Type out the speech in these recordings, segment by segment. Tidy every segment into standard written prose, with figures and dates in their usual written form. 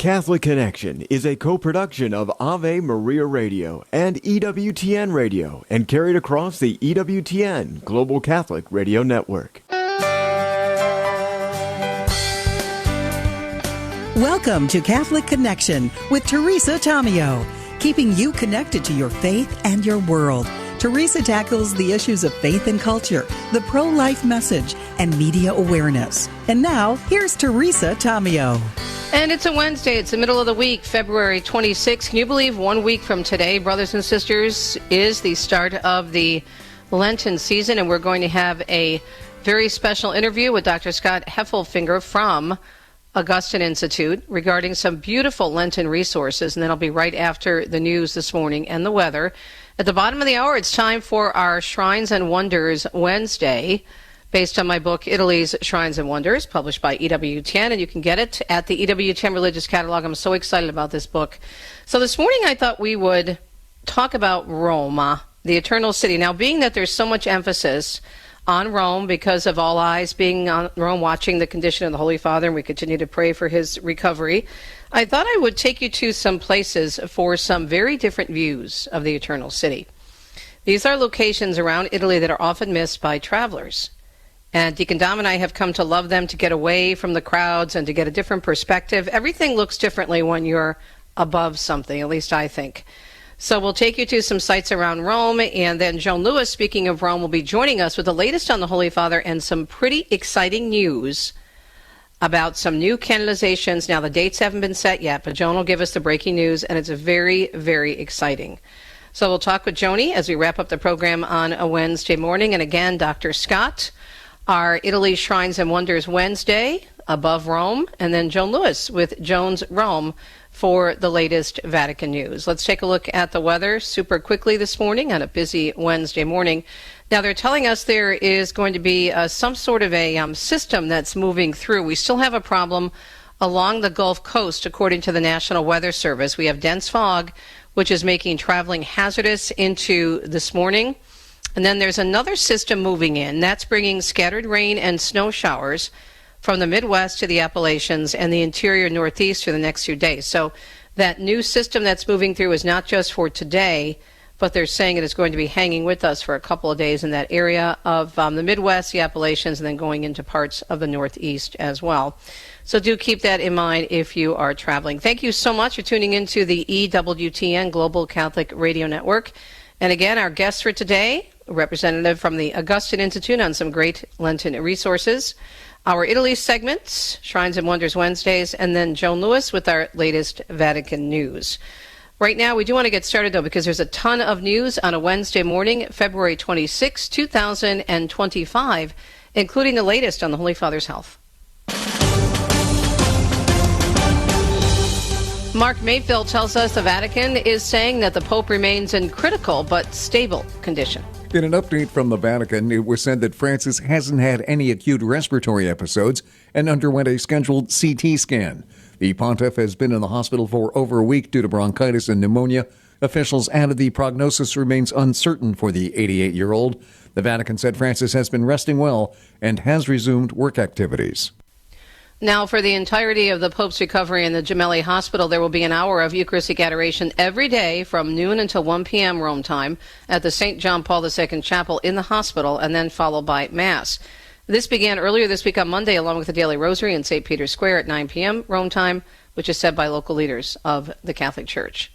Catholic Connection is a co-production of Ave Maria Radio and EWTN Radio and carried across the EWTN Global Catholic Radio Network. Welcome to Catholic Connection with Teresa Tomeo, keeping you connected to your faith and your world. Teresa tackles the issues of faith and culture, the pro-life message, and media awareness. And now, here's Teresa Tomeo. And it's a Wednesday. It's the middle of the week, February 26th. Can you believe 1 week from today, brothers and sisters, is the start of the Lenten season, and we're going to have a very special interview with Dr. Scott Hefelfinger from Augustine Institute regarding some beautiful Lenten resources, and that'll be right after the news this morning and the weather. At the bottom of the hour, it's time for our Shrines and Wonders Wednesday, based on my book, Italy's Shrines and Wonders, published by EWTN, and you can get it at the EWTN Religious Catalog. I'm so excited about this book. So this morning I thought we would talk about Rome, the Eternal City. Now, being that there's so much emphasis on Rome because of all eyes being on Rome, watching the condition of the Holy Father, and we continue to pray for his recovery, I thought I would take you to some places for some very different views of the Eternal City. These are locations around Italy that are often missed by travelers. And Deacon Dom and I have come to love them, to get away from the crowds and to get a different perspective. Everything looks differently when you're above something, at least I think. So we'll take you to some sites around Rome, and then Joan Lewis, speaking of Rome, will be joining us with the latest on the Holy Father and some pretty exciting news about some new canonizations. Now, the dates haven't been set yet, but Joan will give us the breaking news, and it's very, very exciting. So we'll talk with Joni as we wrap up the program on a Wednesday morning. And again, Dr. Scott, our Italy Shrines and Wonders Wednesday, Above Rome, and then Joan Lewis with Joan's Rome for the latest Vatican news. Let's take a look at the weather super quickly this morning on a busy Wednesday morning. Now, they're telling us there is going to be some sort of a system that's moving through. We still have a problem along the Gulf Coast, according to the National Weather Service. We have dense fog, which is making traveling hazardous into this morning. And then there's another system moving in. That's bringing scattered rain and snow showers from the Midwest to the Appalachians and the interior Northeast for the next few days. So that new system that's moving through is not just for today, but they're saying it is going to be hanging with us for a couple of days in that area of the Midwest, the Appalachians, and then going into parts of the Northeast as well. So do keep that in mind if you are traveling. Thank you so much for tuning into the EWTN Global Catholic Radio Network. And again, our guest for today, a representative from the Augustine Institute on some great Lenten resources. Our Italy segments, Shrines and Wonders Wednesdays, and then Joan Lewis with our latest Vatican news. Right now, we do want to get started, though, because there's a ton of news on a Wednesday morning, February 26, 2025, including the latest on the Holy Father's health. Mark Mayfield tells us the Vatican is saying that the Pope remains in critical but stable condition. In an update from the Vatican, it was said that Francis hasn't had any acute respiratory episodes and underwent a scheduled CT scan. The pontiff has been in the hospital for over a week due to bronchitis and pneumonia. Officials added the prognosis remains uncertain for the 88-year-old. The Vatican said Francis has been resting well and has resumed work activities. Now, for the entirety of the Pope's recovery in the Gemelli Hospital, there will be an hour of Eucharistic adoration every day from noon until 1 p.m. Rome time at the St. John Paul II Chapel in the hospital, and then followed by Mass. This began earlier this week on Monday, along with the Daily Rosary in St. Peter's Square at 9 p.m. Rome time, which is said by local leaders of the Catholic Church.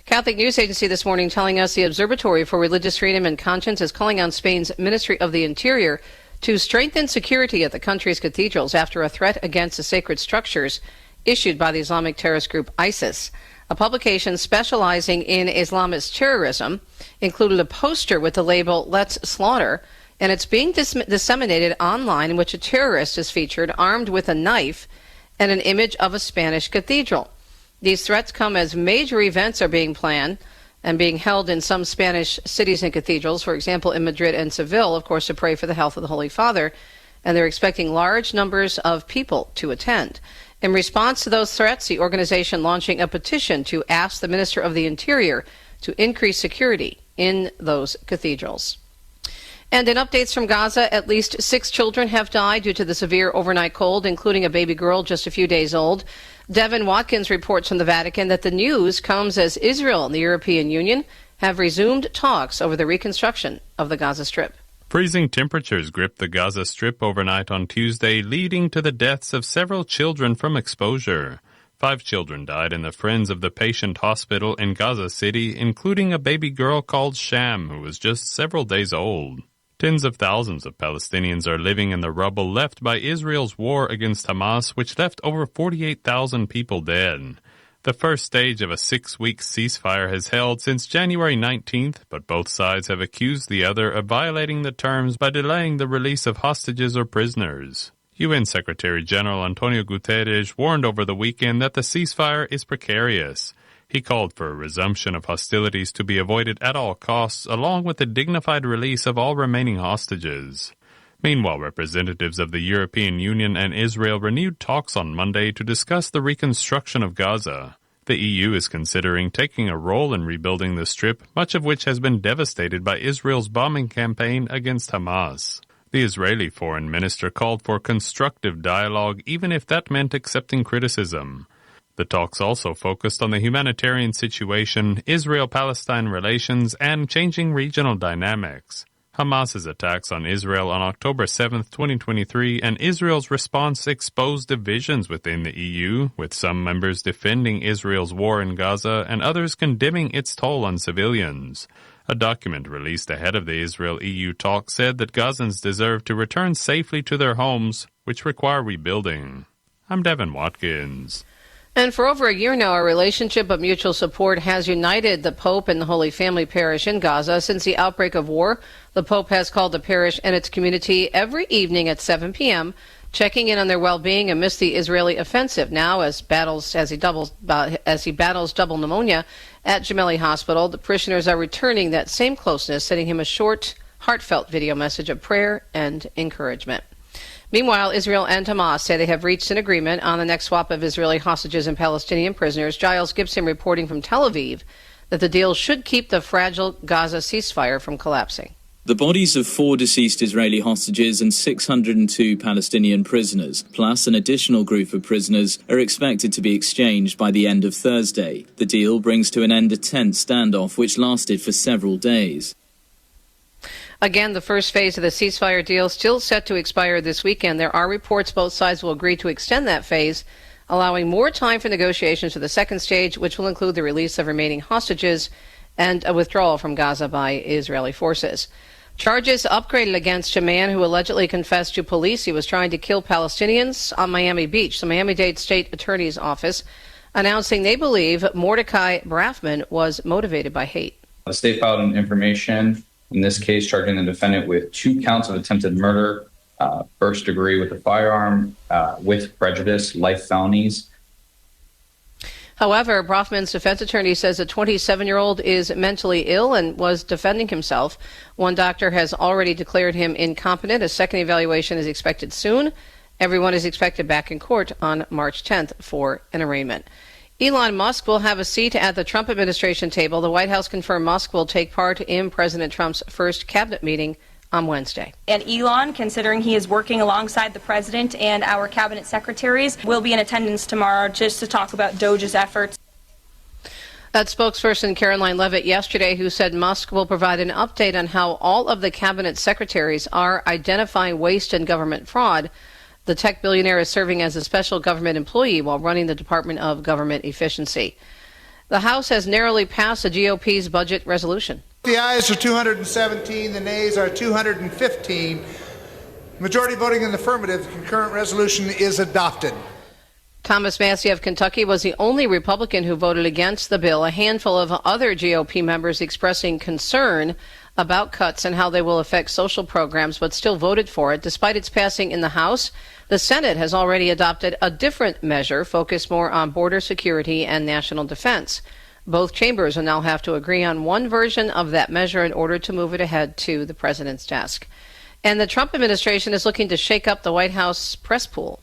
Catholic News Agency this morning telling us the Observatory for Religious Freedom and Conscience is calling on Spain's Ministry of the Interior to strengthen security at the country's cathedrals after a threat against the sacred structures issued by the Islamic terrorist group ISIS. A publication specializing in Islamist terrorism included a poster with the label "Let's Slaughter," and it's being disseminated online, in which a terrorist is featured armed with a knife and an image of a Spanish cathedral. These threats come as major events are being planned and being held in some Spanish cities and cathedrals, for example, in Madrid and Seville, of course, to pray for the health of the Holy Father, and they're expecting large numbers of people to attend. In response to those threats, the organization launching a petition to ask the Minister of the Interior to increase security in those cathedrals. And in updates from Gaza, at least 6 children have died due to the severe overnight cold, including a baby girl just a few days old. Devin Watkins reports from the Vatican that the news comes as Israel and the European Union have resumed talks over the reconstruction of the Gaza Strip. Freezing temperatures gripped the Gaza Strip overnight on Tuesday, leading to the deaths of several children from exposure. 5 children died in the Friends of the Patient hospital in Gaza City, including a baby girl called Sham, who was just several days old. Tens of thousands of Palestinians are living in the rubble left by Israel's war against Hamas, which left over 48,000 people dead. The first stage of a 6-week ceasefire has held since January 19th, but both sides have accused the other of violating the terms by delaying the release of hostages or prisoners. UN Secretary General Antonio Guterres warned over the weekend that the ceasefire is precarious. He called for a resumption of hostilities to be avoided at all costs, along with the dignified release of all remaining hostages. Meanwhile, representatives of the European Union and Israel renewed talks on Monday to discuss the reconstruction of Gaza. The EU is considering taking a role in rebuilding the Strip, much of which has been devastated by Israel's bombing campaign against Hamas. The Israeli foreign minister called for constructive dialogue, even if that meant accepting criticism. The talks also focused on the humanitarian situation, Israel-Palestine relations, and changing regional dynamics. Hamas's attacks on Israel on October 7, 2023, and Israel's response exposed divisions within the EU, with some members defending Israel's war in Gaza and others condemning its toll on civilians. A document released ahead of the Israel-EU talk said that Gazans deserve to return safely to their homes, which require rebuilding. I'm Devin Watkins. And for over a year now, a relationship of mutual support has united the Pope and the Holy Family Parish in Gaza. Since the outbreak of war, the Pope has called the parish and its community every evening at 7 p.m., checking in on their well-being amidst the Israeli offensive. Now, as he battles double pneumonia at Gemelli Hospital, the parishioners are returning that same closeness, sending him a short, heartfelt video message of prayer and encouragement. Meanwhile, Israel and Hamas say they have reached an agreement on the next swap of Israeli hostages and Palestinian prisoners. Giles Gibson reporting from Tel Aviv that the deal should keep the fragile Gaza ceasefire from collapsing. The bodies of 4 deceased Israeli hostages and 602 Palestinian prisoners, plus an additional group of prisoners, are expected to be exchanged by the end of Thursday. The deal brings to an end a tense standoff which lasted for several days. Again, the first phase of the ceasefire deal still set to expire this weekend. There are reports both sides will agree to extend that phase, allowing more time for negotiations for the second stage, which will include the release of remaining hostages and a withdrawal from Gaza by Israeli forces. Charges upgraded against a man who allegedly confessed to police he was trying to kill Palestinians on Miami Beach. The Miami-Dade State Attorney's Office announcing they believe Mordecai Braffman was motivated by hate. The state filed an information, in this case charging the defendant with 2 counts of attempted murder, first degree with a firearm, with prejudice, life felonies. However, Braffman's defense attorney says the 27-year-old is mentally ill and was defending himself. One doctor has already declared him incompetent. A second evaluation is expected soon. Everyone is expected back in court on March 10th for an arraignment. Elon Musk will have a seat at the Trump administration table. The White House confirmed Musk will take part in President Trump's first cabinet meeting on Wednesday. And Elon, considering he is working alongside the president and our cabinet secretaries, will be in attendance tomorrow just to talk about DOJ's efforts. That spokesperson Caroline Leavitt yesterday, who said Musk will provide an update on how all of the cabinet secretaries are identifying waste and government fraud. The tech billionaire is serving as a special government employee while running the Department of Government Efficiency. The House has narrowly passed the GOP's budget resolution. The ayes are 217, the nays are 215. Majority voting in the affirmative, the concurrent resolution is adopted. Thomas Massey of Kentucky was the only Republican who voted against the bill. A handful of other GOP members expressing concern about cuts and how they will affect social programs, but still voted for it. Despite its passing in the House, the Senate has already adopted a different measure focused more on border security and national defense. Both chambers will now have to agree on one version of that measure in order to move it ahead to the president's desk. And the Trump administration is looking to shake up the White House press pool.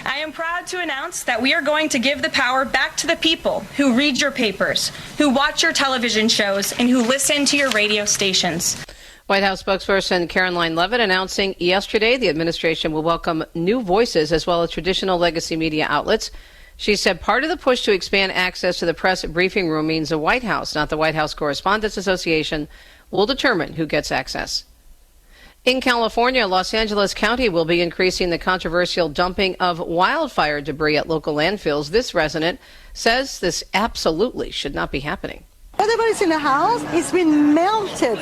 I am proud to announce that we are going to give the power back to the people who read your papers, who watch your television shows, and who listen to your radio stations. White House spokesperson Caroline Leavitt announcing yesterday the administration will welcome new voices as well as traditional legacy media outlets. She said part of the push to expand access to the press briefing room means the White House, not the White House Correspondents Association, will determine who gets access. In California, Los Angeles County will be increasing the controversial dumping of wildfire debris at local landfills. This resident says this absolutely should not be happening. Whatever is in the house, it's been melted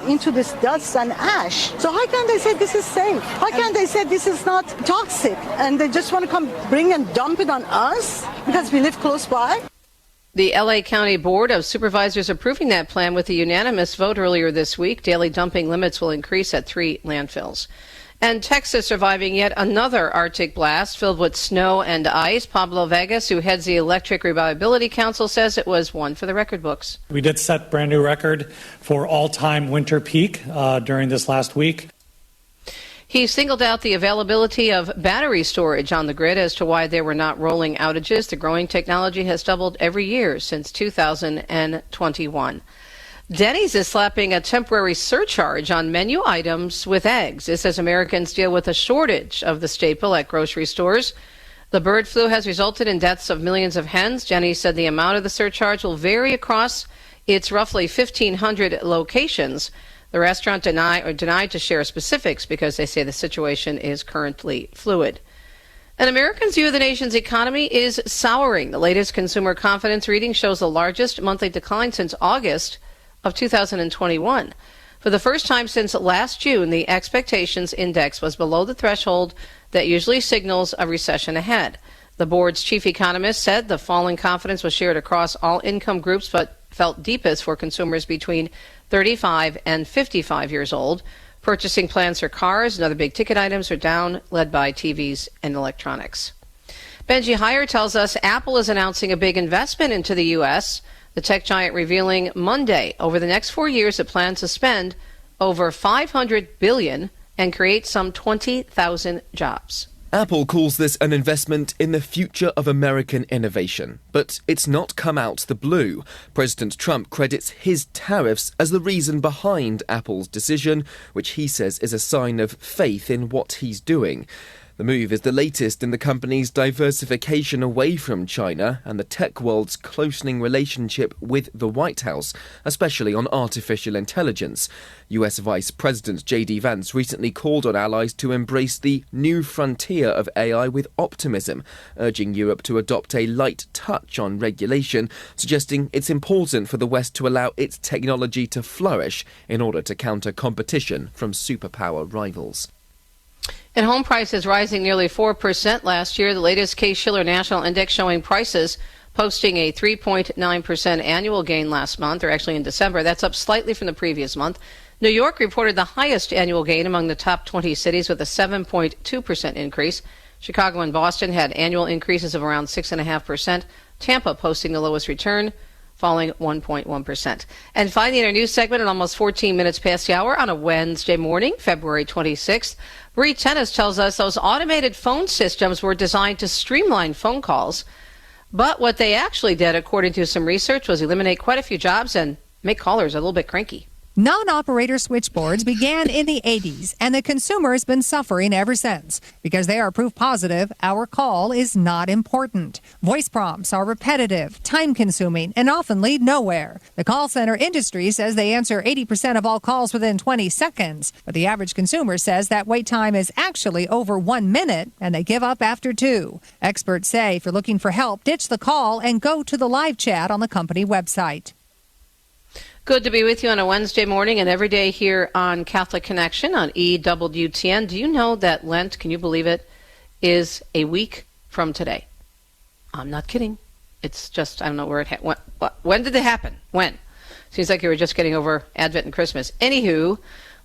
into this dust and ash. So how can they say this is safe? How can they say this is not toxic? And they just want to come bring and dump it on us because we live close by? The L.A. County Board of Supervisors approving that plan with a unanimous vote earlier this week. Daily dumping limits will increase at 3 landfills. And Texas surviving yet another Arctic blast filled with snow and ice. Pablo Vegas, who heads the Electric Reliability Council, says it was one for the record books. We did set brand new record for all-time winter peak during this last week. He singled out the availability of battery storage on the grid as to why there were not rolling outages. The growing technology has doubled every year since 2021. Denny's is slapping a temporary surcharge on menu items with eggs. This as Americans deal with a shortage of the staple at grocery stores. The bird flu has resulted in deaths of millions of hens. Denny's said the amount of the surcharge will vary across its roughly 1,500 locations. The restaurant denied to share specifics because they say the situation is currently fluid. An American's view of the nation's economy is souring. The latest consumer confidence reading shows the largest monthly decline since August of 2021. For the first time since last June, the expectations index was below the threshold that usually signals a recession ahead. The board's chief economist said the falling confidence was shared across all income groups, but felt deepest for consumers between 35 and 55 years old. Purchasing plans for cars and other big ticket items are down, led by TVs and electronics. Benji Heyer tells us Apple is announcing a big investment into the U.S., the tech giant revealing Monday over the next 4 years it plans to spend over $500 billion and create some 20,000 jobs. Apple calls this an investment in the future of American innovation, but it's not come out the blue. President Trump credits his tariffs as the reason behind Apple's decision, which he says is a sign of faith in what he's doing. The move is the latest in the company's diversification away from China and the tech world's closening relationship with the White House, especially on artificial intelligence. US Vice President J.D. Vance recently called on allies to embrace the new frontier of AI with optimism, urging Europe to adopt a light touch on regulation, suggesting it's important for the West to allow its technology to flourish in order to counter competition from superpower rivals. And home prices rising nearly 4% last year. The latest Case-Shiller National Index showing prices posting a 3.9% annual gain last month, or actually in December. That's up slightly from the previous month. New York reported the highest annual gain among the top 20 cities with a 7.2% increase. Chicago and Boston had annual increases of around 6.5%. Tampa posting the lowest return, falling 1.1%. And finally, in our news segment at almost 14 minutes past the hour on a Wednesday morning, February 26th, Bree Tennis tells us those automated phone systems were designed to streamline phone calls. But what they actually did, according to some research, was eliminate quite a few jobs and make callers a little bit cranky. Non-operator switchboards began in the 80s, and the consumer has been suffering ever since. Because they are proof positive, our call is not important. Voice prompts are repetitive, time-consuming, and often lead nowhere. The call center industry says they answer 80% of all calls within 20 seconds, but the average consumer says that wait time is actually over 1 minute, and they give up after 2. Experts say if you're looking for help, ditch the call and go to the live chat on the company website. Good to be with you on a Wednesday morning and every day here on Catholic Connection on EWTN. Do you know that Lent, can you believe it, is a week from today? I'm not kidding. It's just, I don't know where it when did it happen? When? Seems like you were just getting over Advent and Christmas. Anywho,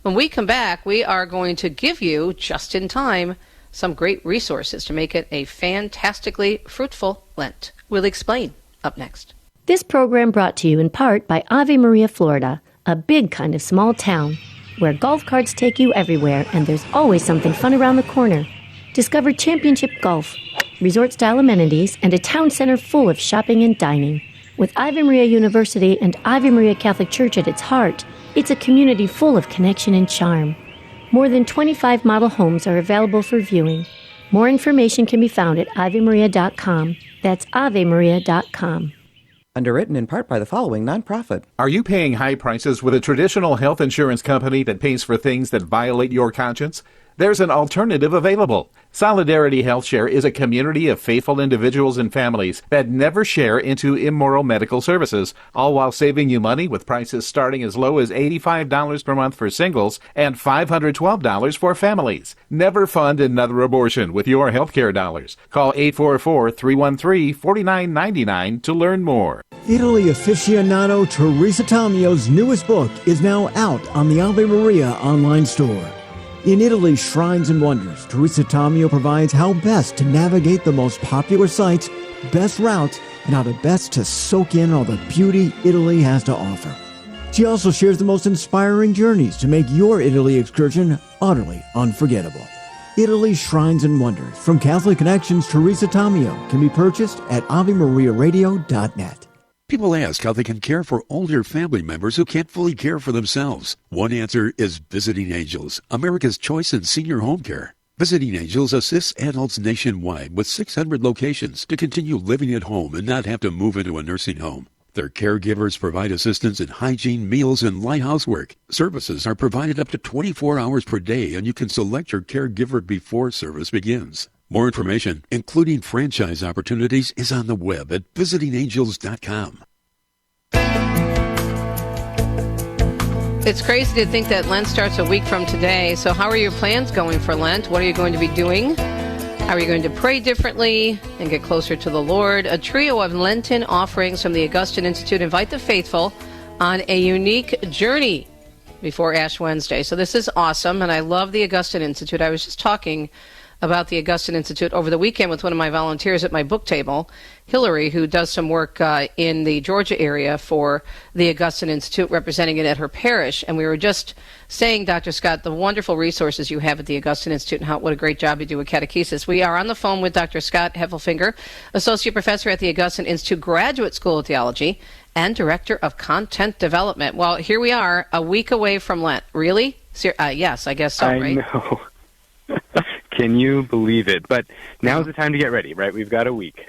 when we come back, we are going to give you, just in time, some great resources to make it a fantastically fruitful Lent. We'll explain up next. This program brought to you in part by Ave Maria, Florida, a big kind of small town where golf carts take you everywhere and there's always something fun around the corner. Discover championship golf, resort-style amenities, and a town center full of shopping and dining. With Ave Maria University and Ave Maria Catholic Church at its heart, It's a community full of connection and charm. More than 25 model homes are available for viewing. More information can be found at AveMaria.com. That's AveMaria.com. Underwritten in part by the following nonprofit. Are you paying high prices with a traditional health insurance company that pays for things that violate your conscience? There's an alternative available. Solidarity HealthShare is a community of faithful individuals and families that never share into immoral medical services, all while saving you money with prices starting as low as $85 per month for singles and $512 for families. Never fund another abortion with your healthcare dollars. Call 844-313-4999 to learn more. Italy aficionado Teresa Tomio's newest book is now out on the Ave Maria online store. In Italy's Shrines and Wonders, Teresa Tomio provides how best to navigate the most popular sites, best routes, and how to best to soak in all the beauty Italy has to offer. She also shares the most inspiring journeys to make your Italy excursion utterly unforgettable. Italy's Shrines and Wonders from Catholic Connections Teresa Tomio can be purchased at AveMariaRadio.net. People ask how they can care for older family members who can't fully care for themselves. One answer is Visiting Angels, America's choice in senior home care. Visiting Angels assists adults nationwide with 600 locations to continue living at home and not have to move into a nursing home. Their caregivers provide assistance in hygiene, meals, and light housework. Services are provided up to 24 hours per day, and you can select your caregiver before service begins. More information, including franchise opportunities, is on the web at visitingangels.com. It's crazy to think that Lent starts a week from today. So how are your plans going for Lent? What are you going to be doing? How are you going to pray differently and get closer to the Lord? A trio of Lenten offerings from the Augustine Institute invite the faithful on a unique journey before Ash Wednesday. So this is awesome, and I love the Augustine Institute. I was just talking about the Augustine Institute over the weekend with one of my volunteers at my book table, Hillary, who does some work in the Georgia area for the Augustine Institute, representing it at her parish. And we were just saying, Dr. Scott, the wonderful resources you have at the Augustine Institute and what a great job you do with catechesis. We are on the phone with Dr. Scott Hefelfinger, Associate Professor at the Augustine Institute Graduate School of Theology and Director of Content Development. Well, here we are, a week away from Lent. Really? Yes, I guess so, right? I know. Can you believe it? But now's the time to get ready, right? We've got a week.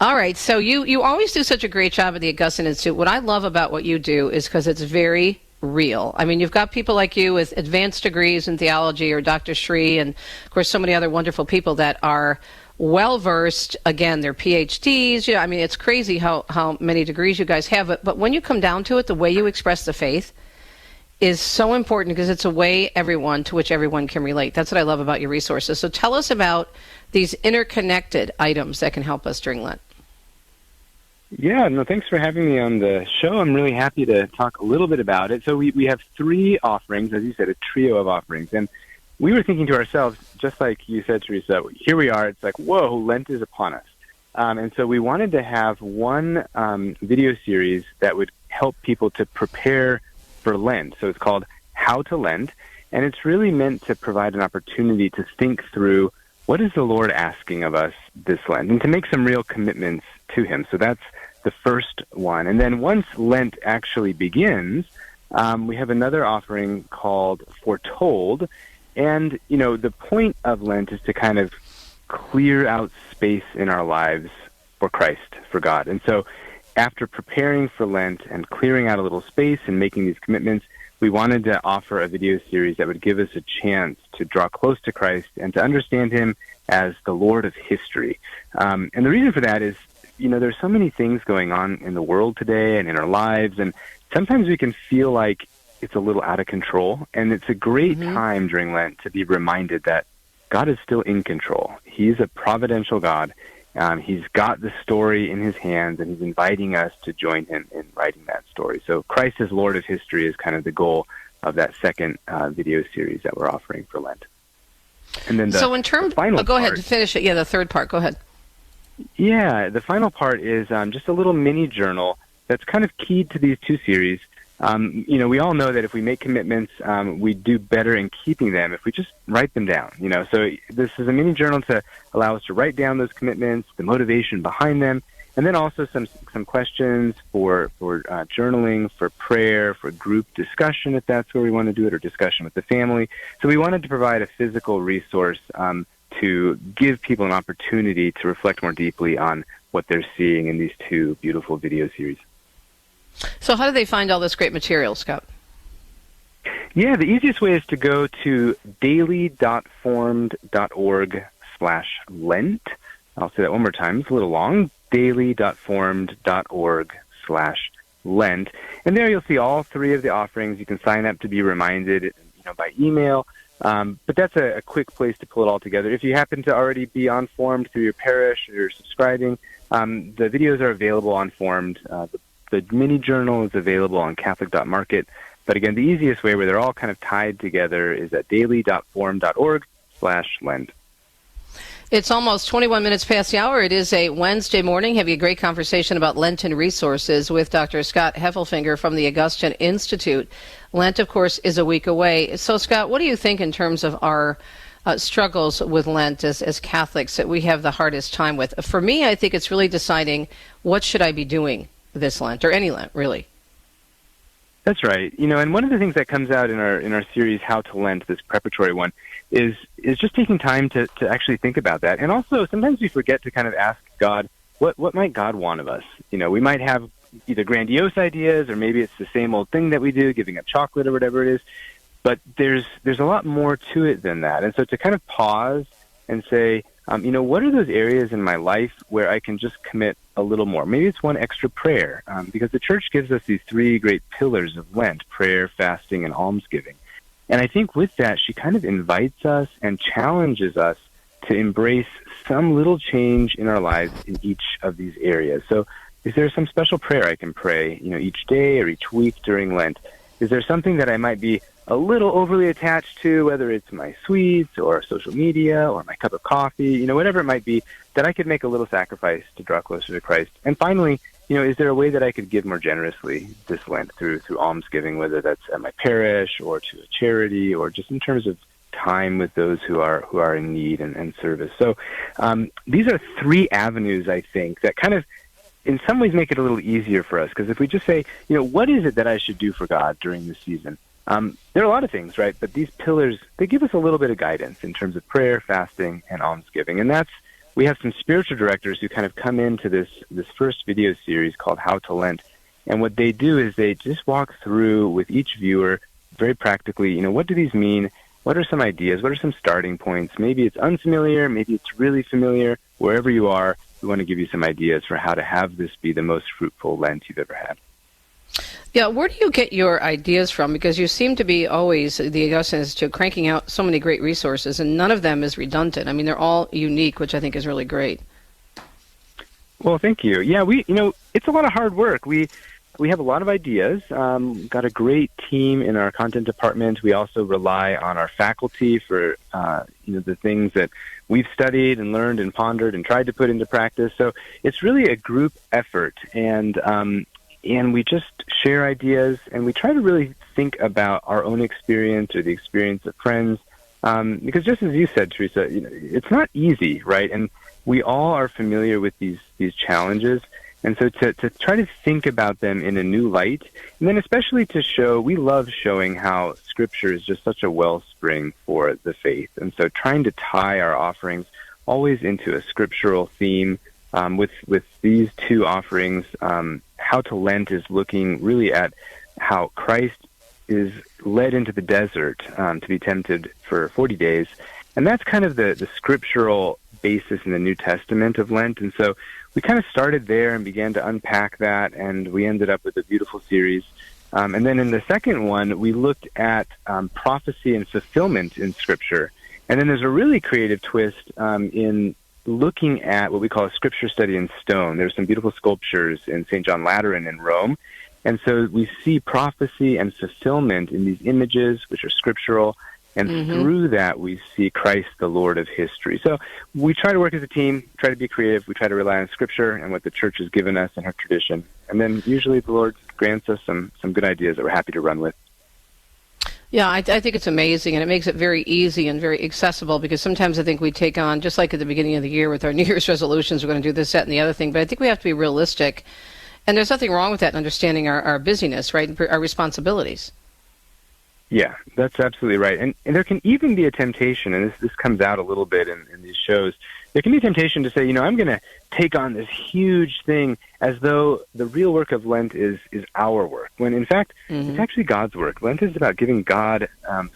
All right. So you always do such a great job at the Augustine Institute. What I love about what you do is because it's very real. I mean, you've got people like you with advanced degrees in theology, or Dr. Shree, and, of course, so many other wonderful people that are well-versed. Again, they're PhDs. I mean, it's crazy how many degrees you guys have. But when you come down to it, the way you express the faith is so important because it's a way to which everyone can relate. That's what I love about your resources. So tell us about these interconnected items that can help us during Lent. Yeah, no, thanks for having me on the show. I'm really happy to talk a little bit about it. So we have 3 offerings, as you said, a trio of offerings. And we were thinking to ourselves, just like you said, Teresa, here we are. It's like, whoa, Lent is upon us. And so we wanted to have one video series that would help people to prepare for Lent. So it's called How to Lent, and it's really meant to provide an opportunity to think through what is the Lord asking of us this Lent, and to make some real commitments to Him. So that's the first one. And then once Lent actually begins, we have another offering called Foretold, and, you know, the point of Lent is to kind of clear out space in our lives for Christ, for God. And so after preparing for Lent and clearing out a little space and making these commitments, we wanted to offer a video series that would give us a chance to draw close to Christ and to understand Him as the Lord of history. And the reason for that is, you know, there's so many things going on in the world today and in our lives, and sometimes we can feel like it's a little out of control. And it's a great time during Lent to be reminded that God is still in control. He's a providential God. He's got the story in His hands, and He's inviting us to join Him in writing that story. So Christ as Lord of history is kind of the goal of that second video series that we're offering for Lent. And then so in terms, go ahead to finish it. Yeah, the third part. Go ahead. Yeah, the final part is just a little mini journal that's kind of keyed to these 2 series. You know, we all know that if we make commitments, we do better in keeping them if we just write them down. So this is a mini journal to allow us to write down those commitments, the motivation behind them, And then also some questions for journaling, for prayer, for group discussion, if that's where we want to do it, or discussion with the family. So we wanted to provide a physical resource to give people an opportunity to reflect more deeply on what they're seeing in these two beautiful video series. So how do they find all this great material, Scott? Yeah, the easiest way is to go to daily.formed.org/Lent. I'll say that one more time. It's a little long. daily.formed.org/Lent. And there you'll see all three of the offerings. You can sign up to be reminded, by email. But that's a quick place to pull it all together. If you happen to already be on Formed through your parish or you're subscribing, the videos are available on Formed. The mini journal is available on Catholic.market. But again, the easiest way where they're all kind of tied together is at daily.formed.org/Lent. It's almost 21 minutes past the hour. It is a Wednesday morning. Having a great conversation about Lenten resources with Dr. Scott Hefelfinger from the Augustine Institute. Lent, of course, is a week away. So, Scott, what do you think in terms of our struggles with Lent as Catholics that we have the hardest time with? For me, I think it's really deciding what should I be doing this Lent, or any Lent, really. That's right. And one of the things that comes out in our series, How to Lent, this preparatory one, is just taking time to actually think about that. And also, sometimes we forget to kind of ask God, what might God want of us? We might have either grandiose ideas, or maybe it's the same old thing that we do, giving up chocolate or whatever it is. But there's a lot more to it than that. And so to kind of pause and say, what are those areas in my life where I can just commit a little more? Maybe it's one extra prayer, because the Church gives us these three great pillars of Lent: prayer, fasting, and almsgiving. And I think with that, she kind of invites us and challenges us to embrace some little change in our lives in each of these areas. So is there some special prayer I can pray, each day or each week during Lent? Is there something that I might be a little overly attached to, whether it's my sweets or social media or my cup of coffee, whatever it might be, that I could make a little sacrifice to draw closer to Christ? And finally, is there a way that I could give more generously this Lent through almsgiving, whether that's at my parish or to a charity, or just in terms of time with those who are in need and service? So these are three avenues, I think, that kind of in some ways make it a little easier for us, because if we just say, what is it that I should do for God during this season? There are a lot of things, right? But these pillars, they give us a little bit of guidance in terms of prayer, fasting, and almsgiving. And we have some spiritual directors who kind of come into this first video series called How to Lent. And what they do is they just walk through with each viewer very practically, what do these mean? What are some ideas? What are some starting points? Maybe it's unfamiliar, maybe it's really familiar. Wherever you are, we want to give you some ideas for how to have this be the most fruitful Lent you've ever had. Yeah, where do you get your ideas from? Because you seem to be always, the Augustine Institute, cranking out so many great resources, and none of them is redundant. I mean, they're all unique, which I think is really great. Well, thank you. Yeah, it's a lot of hard work. We have a lot of ideas. Got a great team in our content department. We also rely on our faculty for the things that we've studied and learned and pondered and tried to put into practice. So it's really a group effort, and we just share ideas, and we try to really think about our own experience or the experience of friends, because just as you said, Teresa, it's not easy, right? And we all are familiar with these challenges. And so to try to think about them in a new light, and then especially to show, we love showing how Scripture is just such a wellspring for the faith. And so trying to tie our offerings always into a scriptural theme. With these two offerings, How to Lent is looking really at how Christ is led into the desert to be tempted for 40 days. And that's kind of the scriptural basis in the New Testament of Lent. And so we kind of started there and began to unpack that, and we ended up with a beautiful series. And then in the second one, we looked at prophecy and fulfillment in Scripture. And then there's a really creative twist in looking at what we call a scripture study in stone. There's some beautiful sculptures in St. John Lateran in Rome. And so we see prophecy and fulfillment in these images, which are scriptural. And through that, we see Christ, the Lord of history. So we try to work as a team, try to be creative. We try to rely on Scripture and what the Church has given us and her tradition. And then usually the Lord grants us some good ideas that we're happy to run with. Yeah, I think it's amazing, and it makes it very easy and very accessible, because sometimes I think we take on, just like at the beginning of the year with our New Year's resolutions, we're going to do this, that, and the other thing, but I think we have to be realistic, and there's nothing wrong with that in understanding our busyness, right, and our responsibilities. Yeah, that's absolutely right. And there can even be a temptation, and this comes out a little bit in these shows, there can be a temptation to say, I'm going to take on this huge thing as though the real work of Lent is our work, when in fact, it's actually God's work. Lent is about giving God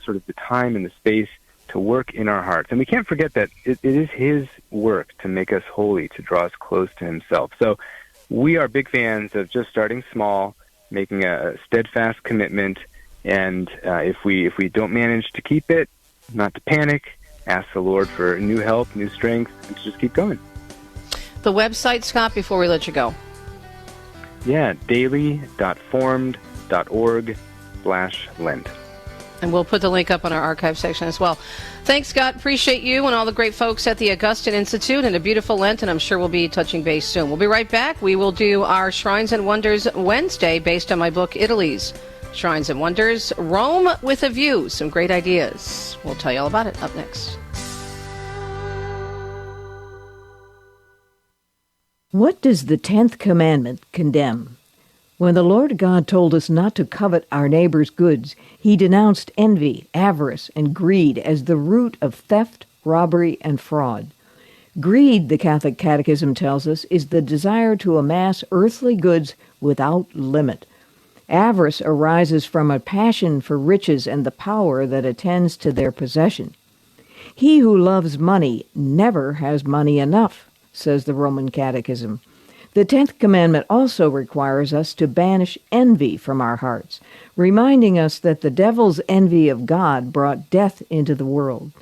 sort of the time and the space to work in our hearts. And we can't forget that it is His work to make us holy, to draw us close to Himself. So we are big fans of just starting small, making a steadfast commitment, and if we don't manage to keep it, not to panic, ask the Lord for new help, new strength, and to just keep going. The website, Scott, before we let you go. Yeah, daily.formed.org/Lent. And we'll put the link up on our archive section as well. Thanks, Scott. Appreciate you and all the great folks at the Augustine Institute, and a beautiful Lent, and I'm sure we'll be touching base soon. We'll be right back. We will do our Shrines and Wonders Wednesday based on my book, Italy's Shrines and Wonders, Rome with a View. Some great ideas. We'll tell you all about it up next. What does the 10th commandment condemn? When the Lord God told us not to covet our neighbor's goods, He denounced envy, avarice, and greed as the root of theft, robbery, and fraud. Greed, the Catholic Catechism tells us, is the desire to amass earthly goods without limit. Avarice arises from a passion for riches and the power that attends to their possession. He who loves money never has money enough, says the Roman Catechism. The 10th commandment also requires us to banish envy from our hearts, reminding us that the devil's envy of God brought death into the world.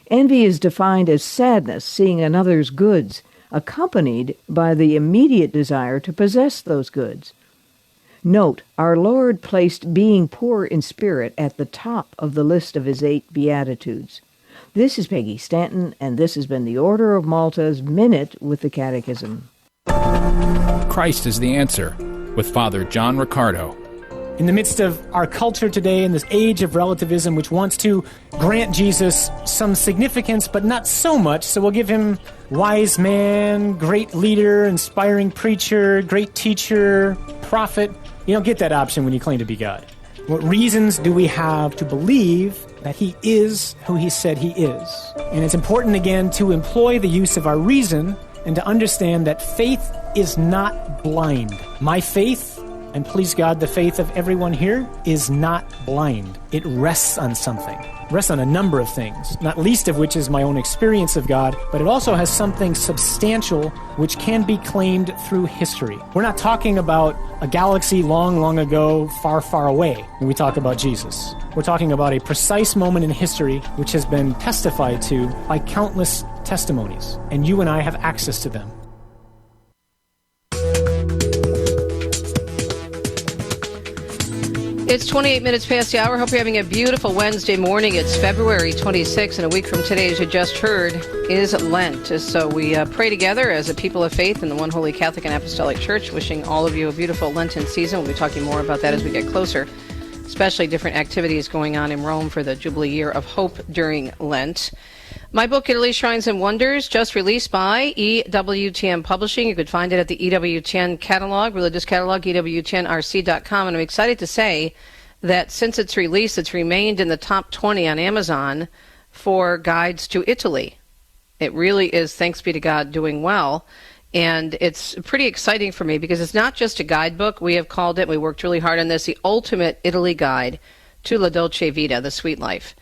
Envy is defined as sadness seeing another's goods, accompanied by the immediate desire to possess those goods. Note, our Lord placed being poor in spirit at the top of the list of His 8 Beatitudes. This is Peggy Stanton, and this has been the Order of Malta's Minute with the Catechism. Christ is the Answer, with Father John Riccardo. In the midst of our culture today, in this age of relativism, which wants to grant Jesus some significance, but not so much, so we'll give Him wise man, great leader, inspiring preacher, great teacher, prophet. You don't get that option when you claim to be God. What reasons do we have to believe that He is who He said He is? And it's important, again, to employ the use of our reason and to understand that faith is not blind. My faith, and please God, the faith of everyone here, is not blind. It rests on something. It rests on a number of things, not least of which is my own experience of God, but it also has something substantial which can be claimed through history. We're not talking about a galaxy long, long ago, far, far away when we talk about Jesus. We're talking about a precise moment in history which has been testified to by countless testimonies, and you and I have access to them. It's 28 minutes past the hour. Hope you're having a beautiful Wednesday morning. It's February 26th, and a week from today, as you just heard, is Lent. So we pray together as a people of faith in the One Holy Catholic and Apostolic Church, wishing all of you a beautiful Lenten season. We'll be talking more about that as we get closer, especially different activities going on in Rome for the Jubilee Year of Hope during Lent. My book, Italy, Shrines and Wonders, just released by EWTN Publishing. You could find it at the EWTN catalog, religious catalog, EWTNRC.com. And I'm excited to say that since its release, it's remained in the top 20 on Amazon for guides to Italy. It really is, thanks be to God, doing well. And it's pretty exciting for me because it's not just a guidebook. We have called it, we worked really hard on this, the ultimate Italy guide to La Dolce Vita, the sweet life.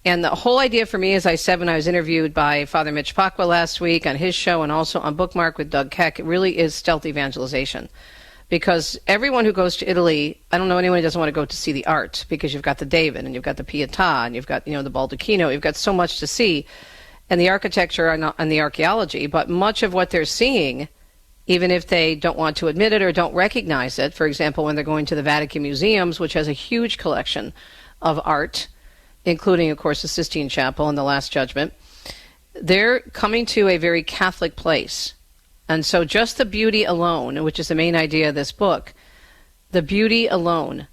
And the whole idea for me, as I said when I was interviewed by Father Mitch Pacwa last week on his show and also on Bookmark with Doug Keck, it really is stealth evangelization. Because everyone who goes to Italy, I don't know anyone who doesn't want to go to see the art, because you've got the David and you've got the Pietà and you've got, the Baldacchino, you've got so much to see, and the architecture and the archaeology. But much of what they're seeing, even if they don't want to admit it or don't recognize it, for example, when they're going to the Vatican Museums, which has a huge collection of art, including, of course, the Sistine Chapel and the Last Judgment, they're coming to a very Catholic place. And so just the beauty alone, which is the main idea of this book, the beauty alone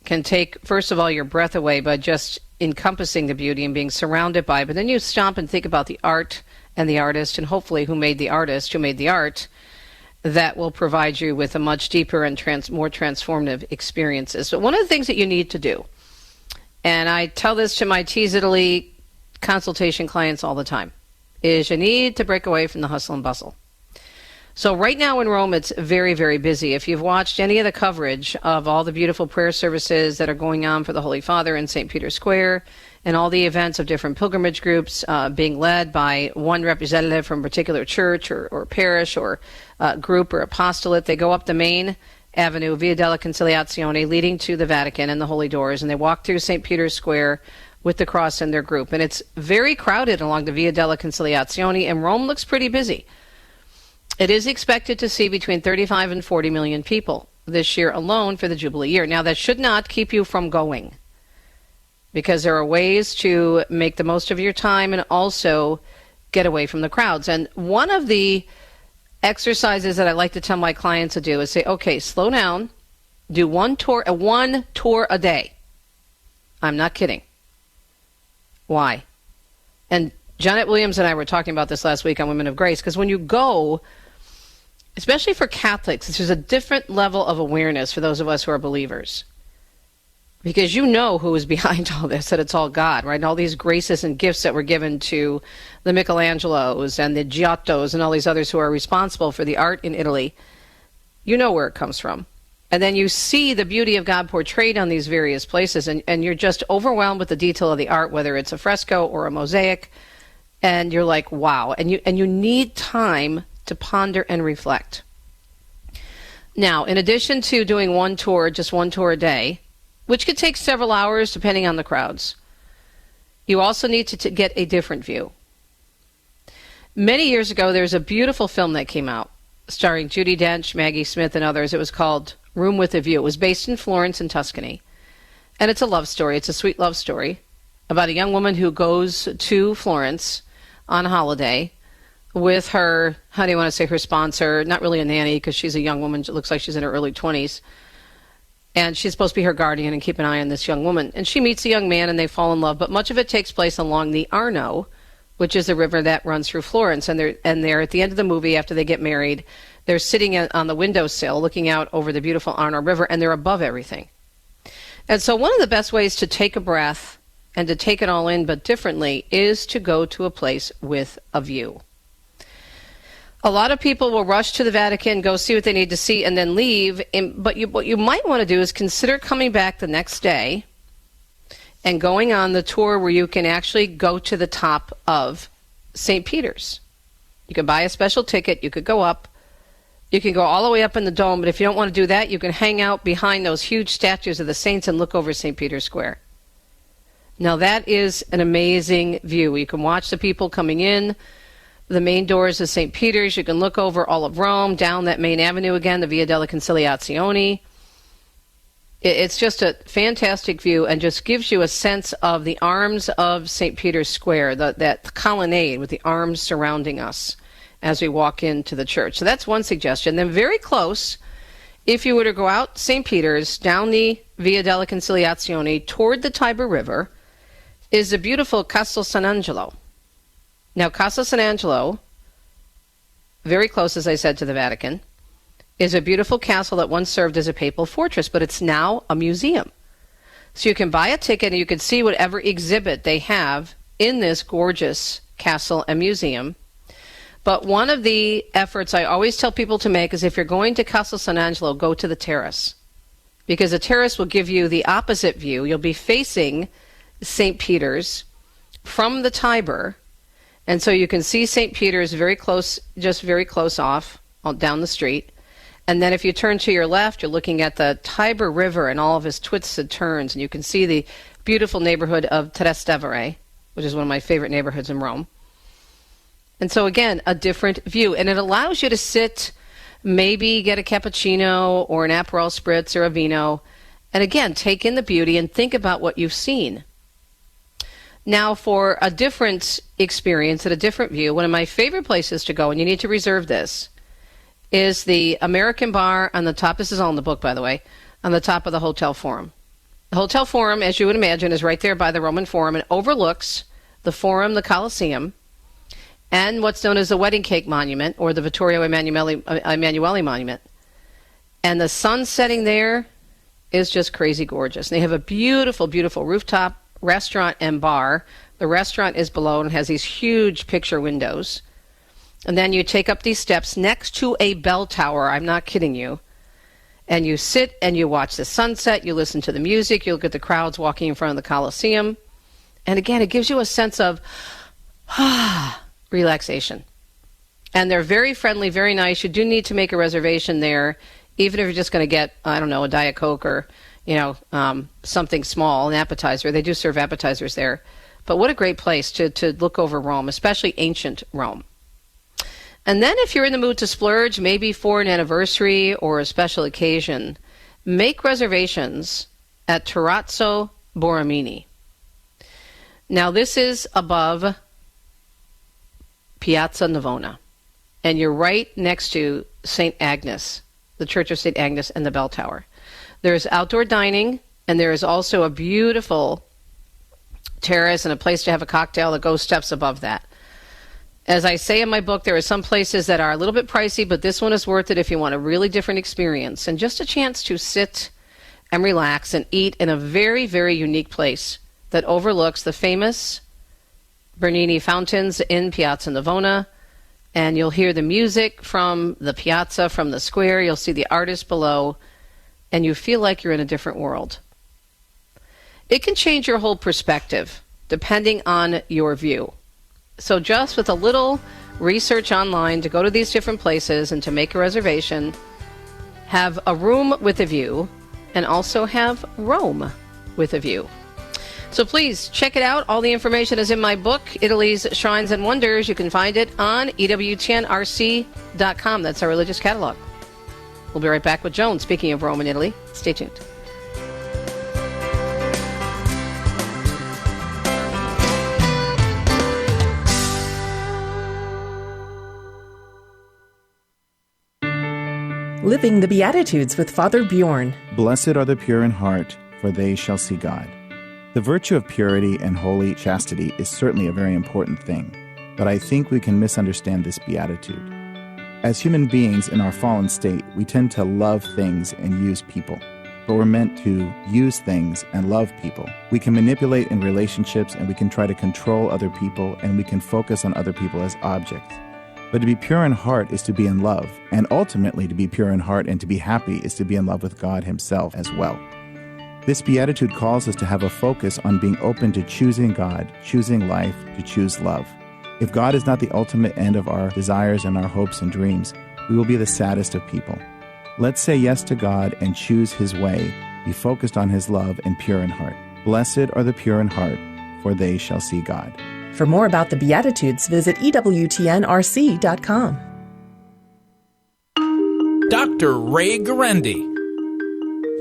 can take, first of all, your breath away by just encompassing the beauty and being surrounded by it. But then you stop and think about the art and the artist, and hopefully who made the artist, who made the art, that will provide you with a much deeper and more transformative experiences. But one of the things that you need to do, and I tell this to my Tease Italy consultation clients all the time, is you need to break away from the hustle and bustle. So right now in Rome, it's very, very busy. If you've watched any of the coverage of all the beautiful prayer services that are going on for the Holy Father in St. Peter's Square, and all the events of different pilgrimage groups being led by one representative from a particular church or parish or group or apostolate, they go up the main avenue, Via della Conciliazione, leading to the Vatican and the Holy Doors, and they walk through St. Peter's Square with the cross in their group. And it's very crowded along the Via della Conciliazione, and Rome looks pretty busy. It is expected to see between 35 and 40 million people this year alone for the Jubilee year. Now, that should not keep you from going, because there are ways to make the most of your time and also get away from the crowds. And one of the exercises that I like to tell my clients to do is say, okay, slow down, do one tour a day. I'm not kidding. Why? And Janet Williams and I were talking about this last week on Women of Grace, because when you go, especially for Catholics, there's a different level of awareness for those of us who are believers. Because you know who is behind all this, that it's all God, right? And all these graces and gifts that were given to the Michelangelos and the Giottos and all these others who are responsible for the art in Italy. You know where it comes from. And then you see the beauty of God portrayed on these various places, and you're just overwhelmed with the detail of the art, whether it's a fresco or a mosaic, and you're like, wow. And you need time to ponder and reflect. Now, in addition to doing just one tour a day, which could take several hours depending on the crowds, you also need to get a different view. Many years ago, there's a beautiful film that came out starring Judi Dench, Maggie Smith, and others. It was called Room with a View. It was based in Florence in Tuscany. And it's a love story. It's a sweet love story about a young woman who goes to Florence on holiday with her, how do you want to say, her sponsor, not really a nanny because she's a young woman. It looks like she's in her early 20s. And she's supposed to be her guardian and keep an eye on this young woman. And she meets a young man and they fall in love. But much of it takes place along the Arno, which is the river that runs through Florence. And they're at the end of the movie, after they get married, they're sitting on the windowsill looking out over the beautiful Arno River, and they're above everything. And so one of the best ways to take a breath and to take it all in, but differently, is to go to a place with a view. A lot of people will rush to the Vatican, go see what they need to see, and then leave. But what you might want to do is consider coming back the next day and going on the tour where you can actually go to the top of St. Peter's. You can buy a special ticket. You could go up. You can go all the way up in the dome. But if you don't want to do that, you can hang out behind those huge statues of the saints and look over St. Peter's Square. Now, that is an amazing view. You can watch the people coming in the main doors of St. Peter's. You can look over all of Rome, down that main avenue again, the Via della Conciliazione. It's just a fantastic view and just gives you a sense of the arms of St. Peter's Square, that colonnade with the arms surrounding us as we walk into the church. So that's one suggestion. Then very close, if you were to go out St. Peter's, down the Via della Conciliazione toward the Tiber River, is the beautiful Castel San Angelo. Now, Castel San Angelo, very close, as I said, to the Vatican, is a beautiful castle that once served as a papal fortress, but it's now a museum. So you can buy a ticket and you can see whatever exhibit they have in this gorgeous castle and museum. But one of the efforts I always tell people to make is if you're going to Castel San Angelo, go to the terrace, because the terrace will give you the opposite view. You'll be facing St. Peter's from the Tiber, and so you can see St. Peter's very close, just very close off down the street. And then if you turn to your left, you're looking at the Tiber River and all of its twists and turns, and you can see the beautiful neighborhood of Trastevere, which is one of my favorite neighborhoods in Rome. And so again, a different view, and it allows you to sit, maybe get a cappuccino or an Aperol Spritz or a vino, and again, take in the beauty and think about what you've seen. Now, for a different experience and a different view, one of my favorite places to go, and you need to reserve this, is the American Bar on the top. This is all in the book, by the way, on the top of the Hotel Forum. The Hotel Forum, as you would imagine, is right there by the Roman Forum and overlooks the Forum, the Colosseum, and what's known as the Wedding Cake Monument, or the Vittorio Emanuele Monument. And the sun setting there is just crazy gorgeous. And they have a beautiful, beautiful rooftop restaurant and bar. The restaurant is below and has these huge picture windows. And then you take up these steps next to a bell tower. I'm not kidding you. And you sit and you watch the sunset. You listen to the music. You look at the crowds walking in front of the Colosseum. And again, it gives you a sense of relaxation. And they're very friendly, very nice. You do need to make a reservation there, even if you're just going to get, I don't know, a Diet Coke or, something small, an appetizer. They do serve appetizers there. But what a great place to look over Rome, especially ancient Rome. And then if you're in the mood to splurge, maybe for an anniversary or a special occasion, make reservations at Terrazzo Borromini. Now, this is above Piazza Navona, and you're right next to St. Agnes, the Church of St. Agnes and the bell tower. There's outdoor dining, and there is also a beautiful terrace and a place to have a cocktail that goes steps above that. As I say in my book, there are some places that are a little bit pricey, but this one is worth it if you want a really different experience and just a chance to sit and relax and eat in a very, very unique place that overlooks the famous Bernini fountains in Piazza Navona. And you'll hear the music from the piazza, from the square. You'll see the artists below, and you feel like you're in a different world. It can change your whole perspective depending on your view. So just with a little research online to go to these different places and to make a reservation, have a room with a view, and also have Rome with a view. So please check it out. All the information is in my book, Italy's Shrines and Wonders. You can find it on EWTNRC.com. That's our religious catalog. We'll be right back with Joan. Speaking of Rome and Italy, stay tuned. Living the Beatitudes with Father Bjorn. Blessed are the pure in heart, for they shall see God. The virtue of purity and holy chastity is certainly a very important thing, but I think we can misunderstand this beatitude. As human beings in our fallen state, we tend to love things and use people, but we're meant to use things and love people. We can manipulate in relationships, and we can try to control other people, and we can focus on other people as objects. But to be pure in heart is to be in love, and ultimately to be pure in heart and to be happy is to be in love with God Himself as well. This beatitude calls us to have a focus on being open to choosing God, choosing life, to choose love. If God is not the ultimate end of our desires and our hopes and dreams, we will be the saddest of people. Let's say yes to God and choose His way, be focused on His love and pure in heart. Blessed are the pure in heart, for they shall see God. For more about the Beatitudes, visit EWTNRC.com. Dr. Ray Guarendi.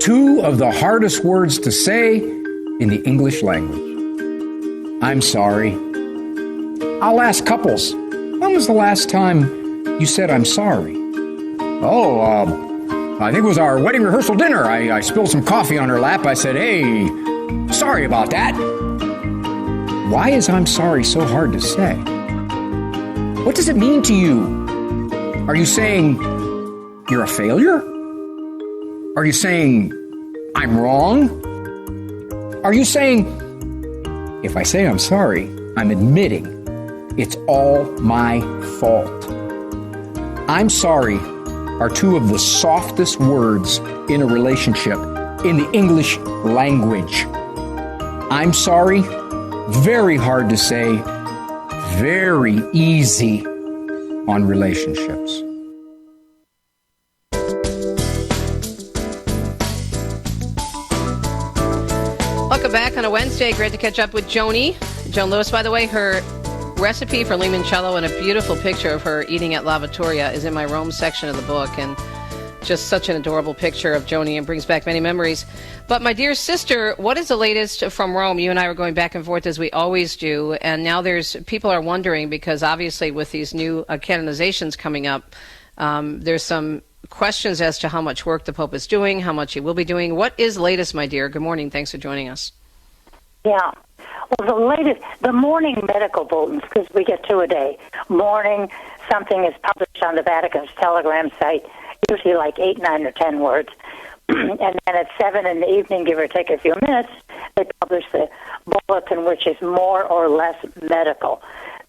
Two of the hardest words to say in the English language. I'm sorry. I'll ask couples, when was the last time you said I'm sorry? I think it was our wedding rehearsal dinner. I spilled some coffee on her lap. I said, hey, sorry about that. Why is I'm sorry so hard to say? What does it mean to you? Are you saying you're a failure? Are you saying I'm wrong? Are you saying, if I say I'm sorry, I'm admitting it's all my fault? I'm sorry are two of the softest words in a relationship in the English language. I'm sorry, very hard to say, very easy on relationships. Welcome back on a Wednesday. Great to catch up with Joan Lewis. By the way, her recipe for limoncello and a beautiful picture of her eating at La Vittoria is in my Rome section of the book, and just such an adorable picture of Joni and brings back many memories. But my dear sister, what is the latest from Rome? You and I were going back and forth as we always do, and now people are wondering, because obviously with these new canonizations coming up, there's some questions as to how much work the Pope is doing, how much he will be doing. What is latest, my dear? Good morning. Thanks for joining us. Yeah. Well, the morning medical bulletins, because we get two a day. Morning, something is published on the Vatican's Telegram site, usually like 8, 9, or 10 words. And then at 7 in the evening, give or take a few minutes, they publish the bulletin, which is more or less medical.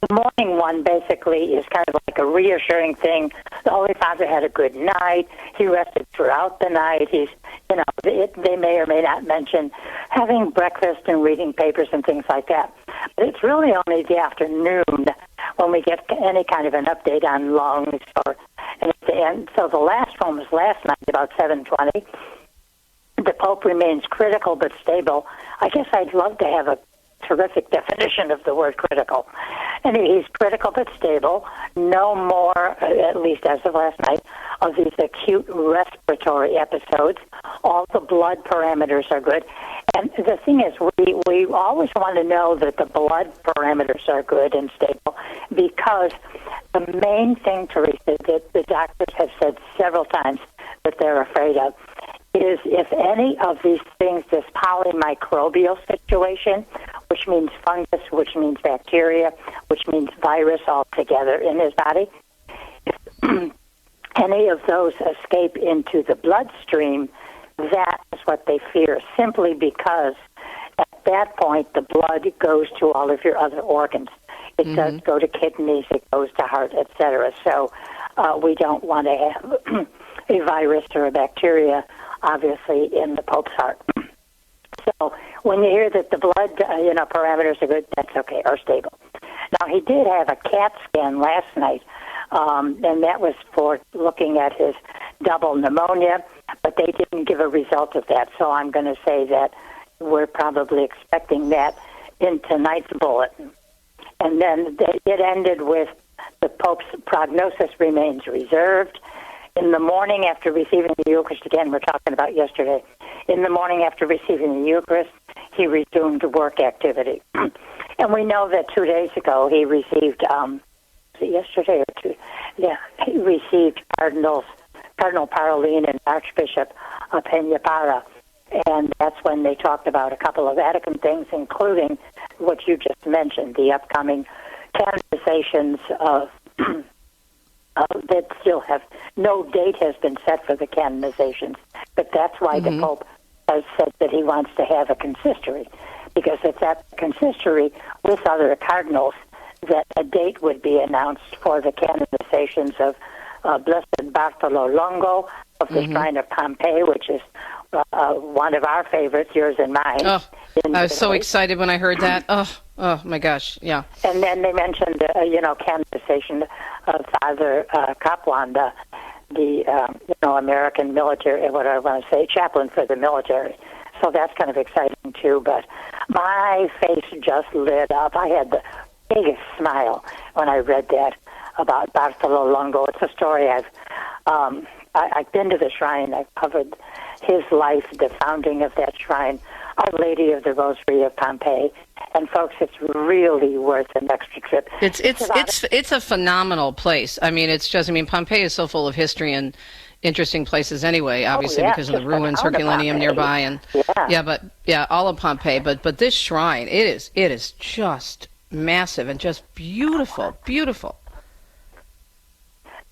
The morning one basically is kind of like a reassuring thing. The Holy Father had a good night. He rested throughout the night. They may or may not mention having breakfast and reading papers and things like that. But it's really only the afternoon when we get any kind of an update on lungs or anything. And so the last one was last night, about 7:20. The Pope remains critical but stable. I guess I'd love to have a terrific definition of the word critical. And he's critical but stable. No more, at least as of last night, of these acute respiratory episodes. All the blood parameters are good. And the thing is, we always want to know that the blood parameters are good and stable, because the main thing, Teresa, that the doctors have said several times that they're afraid of is if any of these things, this polymicrobial situation, which means fungus, which means bacteria, which means virus altogether in his body, if any of those escape into the bloodstream, that is what they fear, simply because at that point the blood goes to all of your other organs. It does go to kidneys, it goes to heart, etc. So we don't want to have a virus or a bacteria, obviously, in the Pope's heart. So when you hear that the blood, parameters are good, that's okay, or stable. Now, he did have a CAT scan last night, and that was for looking at his double pneumonia, but they didn't give a result of that. So I'm going to say that we're probably expecting that in tonight's bulletin. And then it ended with the Pope's prognosis remains reserved. In the morning after receiving the Eucharist, again, we're talking about yesterday, in the morning after receiving the Eucharist, he resumed work activity. And we know that 2 days ago he received, yesterday or two, he received Cardinal Parolin and Archbishop Peñapara. And that's when they talked about a couple of Vatican things, including what you just mentioned, the upcoming canonizations of that still have no date has been set for the canonizations, but that's why the Pope has said that he wants to have a consistory, because it's at the consistory with other cardinals that a date would be announced for the canonizations of Blessed Bartolo Longo of the Shrine of Pompeii, which is one of our favorites, yours and mine. Oh, I was so excited when I heard that. Oh my gosh, yeah. And then they mentioned, canonization of Father Kaplan, the American military, what I want to say, chaplain for the military. So that's kind of exciting too. But my face just lit up. I had the biggest smile when I read that about Bartolo Longo. It's a story I've been to the shrine. I've covered his life, the founding of that shrine, Our Lady of the Rosary of Pompeii. And folks, it's really worth an extra trip. It's a phenomenal place. I mean, Pompeii is so full of history and interesting places anyway, obviously, because of the ruins, Herculaneum nearby, and all of Pompeii. But this shrine, it is just massive and just beautiful, beautiful.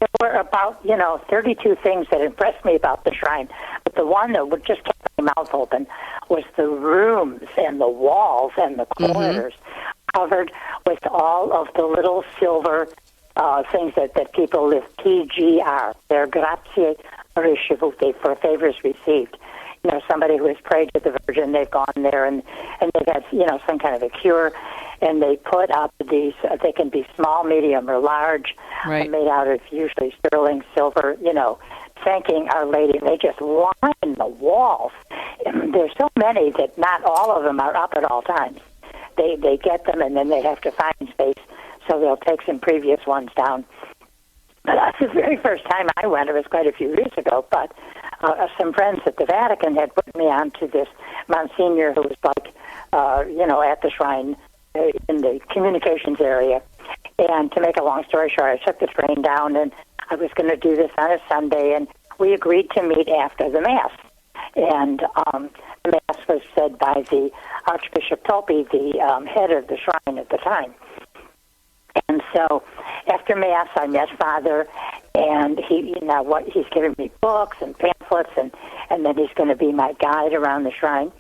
There were about 32 things that impressed me about the shrine, but the one that would just keep my mouth open was the rooms and the walls and the corridors covered with all of the little silver things that people live, TGR, their grazie ricevute, for favors received. Somebody who has prayed to the Virgin, they've gone there and they've had, some kind of a cure, and they put up these, they can be small, medium, or large, made out of usually sterling silver, thanking Our Lady. They just line the walls. And there's so many that not all of them are up at all times. They get them, and then they have to find space, so they'll take some previous ones down. But that's the very first time I went. It was quite a few years ago, but some friends at the Vatican had put me on to this Monsignor who was at the shrine in the communications area. And to make a long story short, I took the train down, and I was going to do this on a Sunday, and we agreed to meet after the Mass. And the Mass was said by the Archbishop Tolpe, the head of the shrine at the time. And so after Mass, I met Father, and he's giving me books and pamphlets, and then he's going to be my guide around the shrine.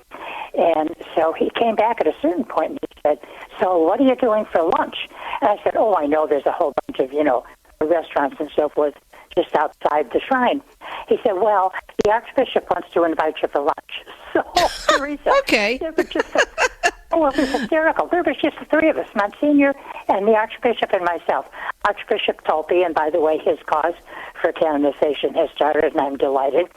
And so he came back at a certain point and he said, "So what are you doing for lunch?" And I said, "Oh, I know there's a whole bunch of, restaurants and so forth just outside the shrine." He said, "Well, the Archbishop wants to invite you for lunch." So, Teresa, okay. It was hysterical. There was just the three of us, Monsignor and the Archbishop and myself. Archbishop Tolpe, and by the way, his cause for canonization has started, and I'm delighted.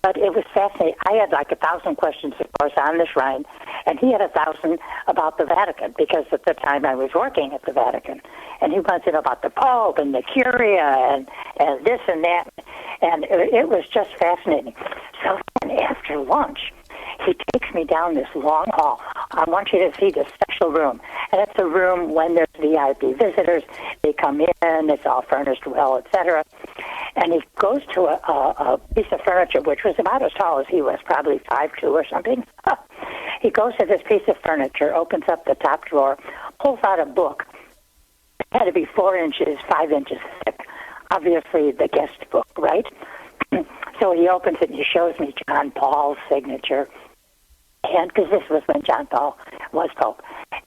But it was fascinating. I had like 1,000 questions, of course, on the shrine, and he had 1,000 about the Vatican, because at the time I was working at the Vatican. And he wanted to know about the Pope and the Curia and this and that. And it was just fascinating. So then after lunch, he takes me down this long hall. I want you to see this special room. And it's a room when there's VIP visitors. They come in, it's all furnished well, etc. And he goes to a piece of furniture, which was about as tall as he was, probably 5'2" or something. He goes to this piece of furniture, opens up the top drawer, pulls out a book. It had to be 4 inches, 5 inches thick. Obviously the guest book, right? So he opens it and he shows me John Paul's signature. And because this was when John Paul was Pope.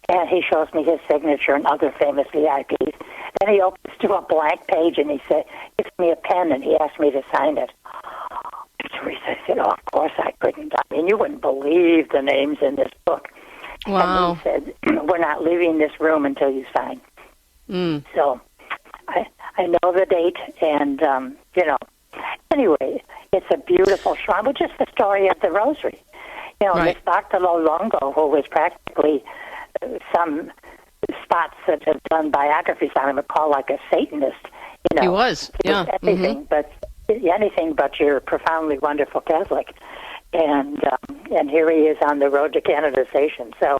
And he shows me his signature and other famous VIPs. Then he opens to a blank page and he gives me a pen and he asked me to sign it. Teresa said, "Oh, of course I couldn't. I mean, you wouldn't believe the names in this book." Wow. And he said, "We're not leaving this room until you sign." So I know the date, and, anyway, it's a beautiful shrine, which is the story of the Rosary. Miss Bartolo Longo, who was practically some spots that have done biographies on him, would call like a Satanist. He was, yeah. Everything but anything but your profoundly wonderful Catholic. And here he is on the road to canonization. So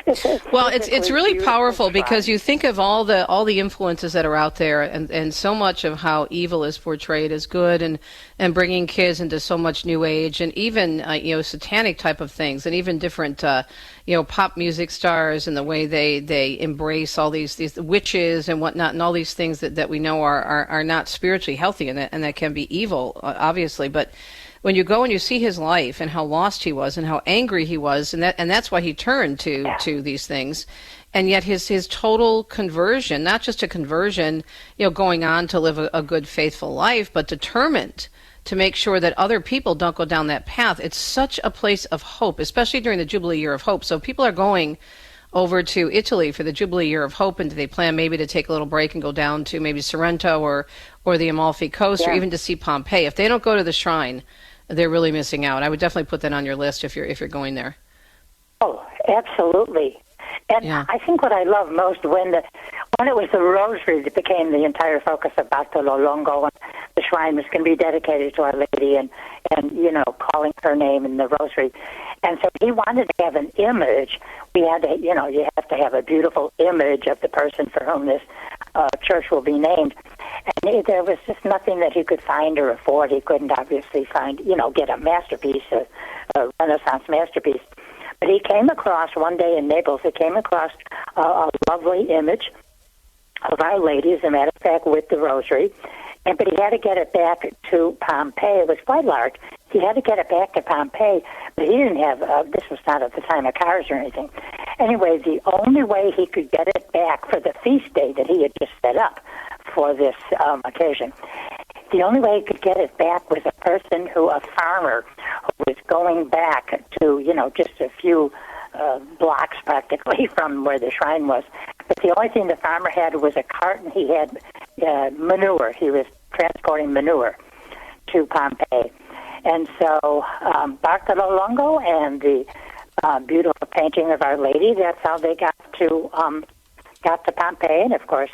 it's really powerful because you think of all the influences that are out there, and so much of how evil is portrayed as good, and bringing kids into so much new age, and even satanic type of things, and even different pop music stars, and the way they embrace all these witches and whatnot, and all these things that we know are not spiritually healthy, and that can be evil, obviously, but when you go and you see his life and how lost he was and how angry he was, and that's why he turned to these things, and yet his total conversion, not just a conversion, going on to live a good, faithful life, but determined to make sure that other people don't go down that path. It's such a place of hope, especially during the Jubilee Year of Hope. So people are going over to Italy for the Jubilee Year of Hope, and they plan maybe to take a little break and go down to maybe Sorrento or the Amalfi Coast, or even to see Pompeii. If they don't go to the shrine, they're really missing out. I would definitely put that on your list if you're going there. Oh, absolutely. And I think what I love most when it was the Rosary that became the entire focus of Bartolo Longo, and the shrine was going to be dedicated to Our Lady, and calling her name in the Rosary. And so he wanted to have an image. We had to, you have to have a beautiful image of the person for whom this church will be named. And there was just nothing that he could find or afford. He couldn't obviously find, get a masterpiece, a Renaissance masterpiece. But he came across, one day in Naples, he came across a lovely image of Our Lady, as a matter of fact, with the Rosary. But he had to get it back to Pompeii. It was quite large. He had to get it back to Pompeii, but he didn't have, this was not at the time of cars or anything. Anyway, the only way he could get it back for the feast day that he had just set up for this occasion, the only way he could get it back was a farmer who was going back to, just a few blocks practically from where the shrine was. But the only thing the farmer had was a cart, and he had manure. He was transporting manure to Pompeii. And so Bartolo Longo and the beautiful painting of Our Lady, that's how they got to Pompeii. And, of course,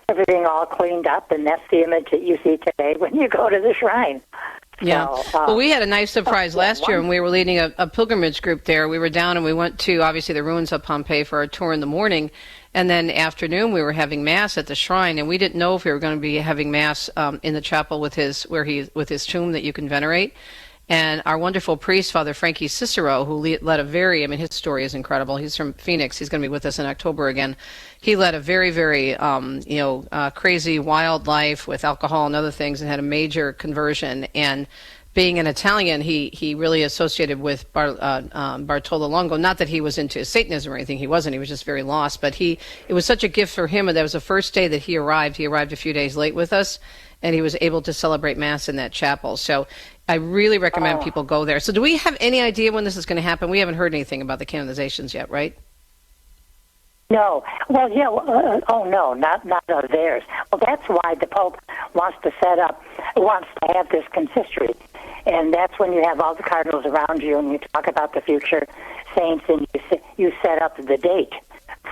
everything all cleaned up, and that's the image that you see today when you go to the shrine. Yeah. So, well, we had a nice surprise last year when we were leading a pilgrimage group there. We were down and we went to, obviously, the ruins of Pompeii for our tour in the morning. And then afternoon, we were having Mass at the shrine, and we didn't know if we were going to be having Mass in the chapel with his tomb that you can venerate. And our wonderful priest, Father Frankie Cicero, who led a very, his story is incredible. He's from Phoenix. He's going to be with us in October again. He led a very, very, crazy, wild life with alcohol and other things, and had a major conversion. And being an Italian, he really associated with Bartolo Longo. Not that he was into Satanism or anything. He wasn't. He was just very lost. But it was such a gift for him. And that was the first day that he arrived. He arrived a few days late with us, and he was able to celebrate Mass in that chapel. So I really recommend people go there. So do we have any idea when this is going to happen? We haven't heard anything about the canonizations yet, right? No. Well, yeah. No, not of theirs. Well, that's why the Pope wants to have this consistory. And that's when you have all the cardinals around you and you talk about the future saints, and you set up the date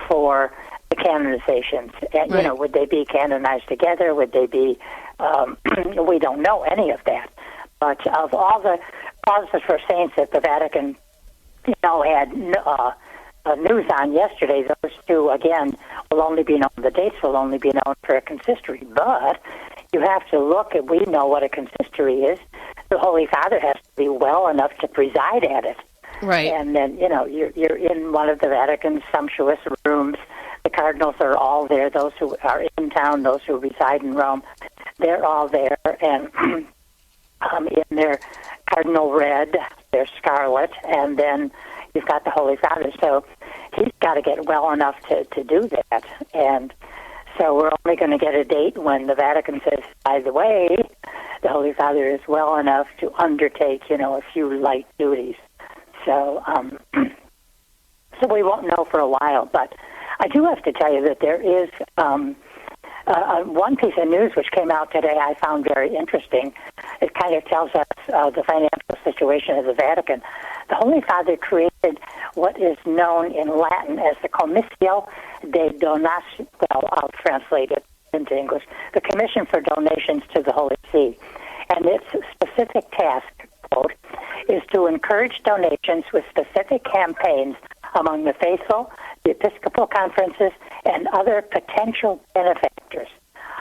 for the canonizations. And, right. Would they be canonized together? Would they be, we don't know any of that. But of all the causes for saints that the Vatican, had news on yesterday, those two, again, will only be known, the dates will only be known for a consistory. But you have to look at, we know what a consistory is. The Holy Father has to be well enough to preside at it. Right. And then, you're in one of the Vatican's sumptuous rooms. The cardinals are all there, those who are in town, those who reside in Rome. They're all there, and in their cardinal red, their scarlet, and then you've got the Holy Father. So he's got to get well enough to do that. And so we're only going to get a date when the Vatican says, by the way, the Holy Father is well enough to undertake, a few light duties. So, so we won't know for a while. But I do have to tell you that there is one piece of news which came out today I found very interesting. It kind of tells us the financial situation of the Vatican. The Holy Father created what is known in Latin as the Comissio de Donatio. Well, I'll translate it into English. The Commission for Donations to the Holy See. And its specific task, quote, is to encourage donations with specific campaigns among the faithful, the Episcopal conferences, and other potential benefactors,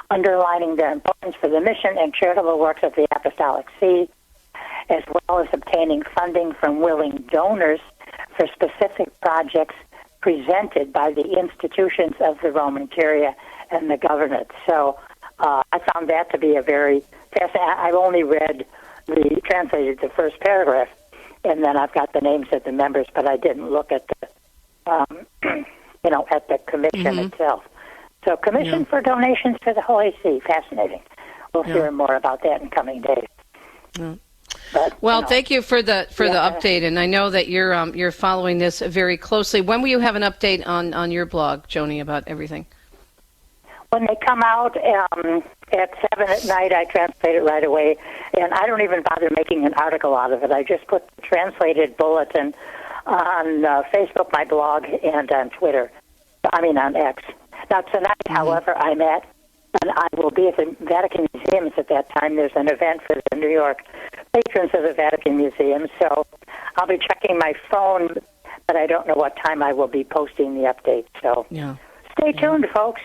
underlining their importance for the mission and charitable works of the Apostolic See, as well as obtaining funding from willing donors for specific projects presented by the institutions of the Roman Curia and the government. So I found that to be a very fascinating. I've only translated the first paragraph, and then I've got the names of the members, but I didn't look at the, at the commission itself. So commission for donations to the Holy See, fascinating. We'll hear more about that in coming days. Yeah. But, well, thank you for the update, and I know that you're following this very closely. When will you have an update on your blog, Joni, about everything? When they come out at 7 at night, I translate it right away, and I don't even bother making an article out of it. I just put the translated bulletin on Facebook, my blog, and on Twitter. On X. Now, tonight, however, and I will be at the Vatican Museums at that time. There's an event for the New York patrons of the Vatican Museum, so I'll be checking my phone, but I don't know what time I will be posting the update. So stay tuned, folks.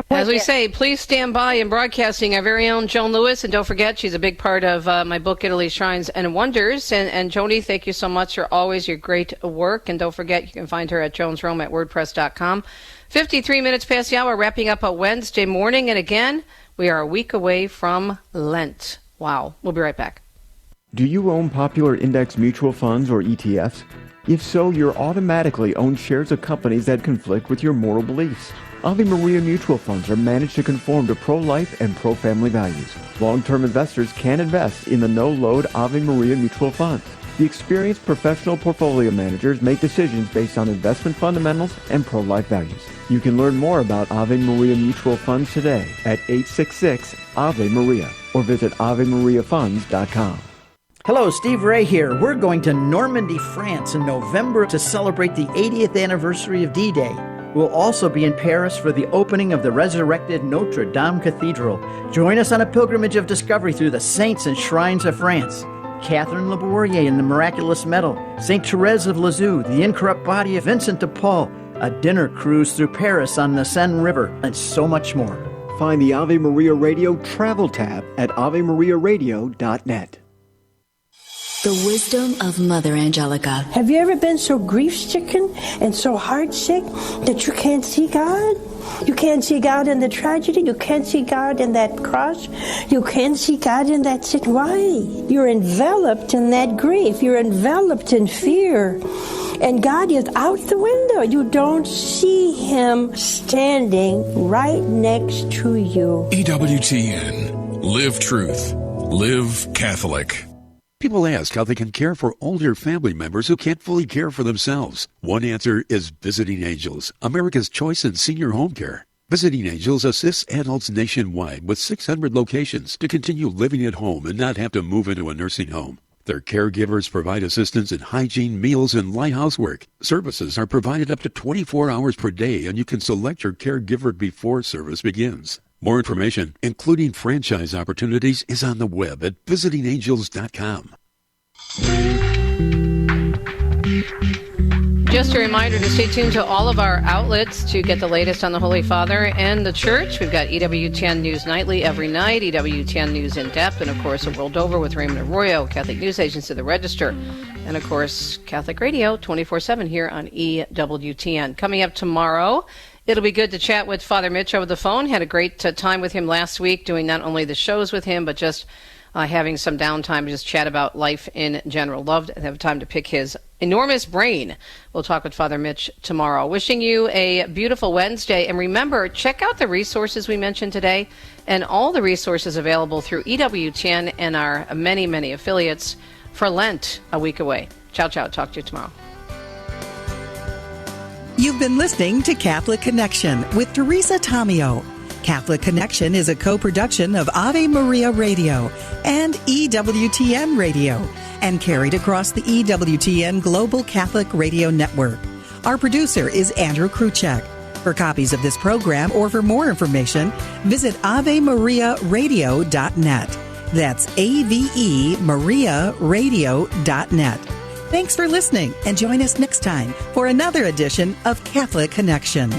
As we say, please stand by in broadcasting our very own Joan Lewis, and don't forget, she's a big part of my book, Italy, Shrines and Wonders. And Joni, thank you so much for always your great work, and don't forget, you can find her at jonesrome at wordpress.com. 53 minutes past the hour, wrapping up a Wednesday morning, and again, we are a week away from Lent. Wow. We'll be right back. Do you own popular index mutual funds or ETFs? If so, you're automatically own shares of companies that conflict with your moral beliefs. Ave Maria mutual funds are managed to conform to pro-life and pro-family values. Long-term investors can invest in the no-load Ave Maria mutual funds. The experienced professional portfolio managers make decisions based on investment fundamentals and pro-life values. You can learn more about Ave Maria mutual funds today at 866-AVE-MARIA or visit AveMariaFunds.com. Hello, Steve Ray here. We're going to Normandy, France in November to celebrate the 80th anniversary of D-Day. We'll also be in Paris for the opening of the resurrected Notre Dame Cathedral. Join us on a pilgrimage of discovery through the saints and shrines of France. Catherine Labourier and the Miraculous Medal, St. Therese of Lisieux, the incorrupt body of Vincent de Paul, a dinner cruise through Paris on the Seine River, and so much more. Find the Ave Maria Radio travel tab at AveMariaRadio.net. The wisdom of Mother Angelica. Have you ever been so grief-stricken and so heart-sick that you can't see God? You can't see God in the tragedy. You can't see God in that cross. You can't see God in that sick. Why? You're enveloped in that grief. You're enveloped in fear. And God is out the window. You don't see Him standing right next to you. EWTN. Live truth. Live Catholic. People ask how they can care for older family members who can't fully care for themselves. One answer is Visiting Angels, America's choice in senior home care. Visiting Angels assists adults nationwide with 600 locations to continue living at home and not have to move into a nursing home. Their caregivers provide assistance in hygiene, meals, and light housework. Services are provided up to 24 hours per day, and you can select your caregiver before service begins. More information, including franchise opportunities, is on the web at visitingangels.com. Just a reminder to stay tuned to all of our outlets to get the latest on the Holy Father and the Church. We've got EWTN News Nightly every night, EWTN News in Depth, and of course, A World Over with Raymond Arroyo, Catholic News Agency, The Register, and of course, Catholic Radio 24/7 here on EWTN. Coming up tomorrow, it'll be good to chat with Father Mitch over the phone. Had a great time with him last week, doing not only the shows with him, but just having some downtime to just chat about life in general. Loved to have time to pick his enormous brain. We'll talk with Father Mitch tomorrow. Wishing you a beautiful Wednesday. And remember, check out the resources we mentioned today and all the resources available through EWTN and our many, many affiliates for Lent a week away. Ciao, ciao. Talk to you tomorrow. You've been listening to Catholic Connection with Teresa Tomeo. Catholic Connection is a co-production of Ave Maria Radio and EWTN Radio and carried across the EWTN Global Catholic Radio Network. Our producer is Andrew Kruchek. For copies of this program or for more information, visit AveMariaRadio.net. That's AVEMariaRadio.net. Thanks for listening and join us next time for another edition of Catholic Connection.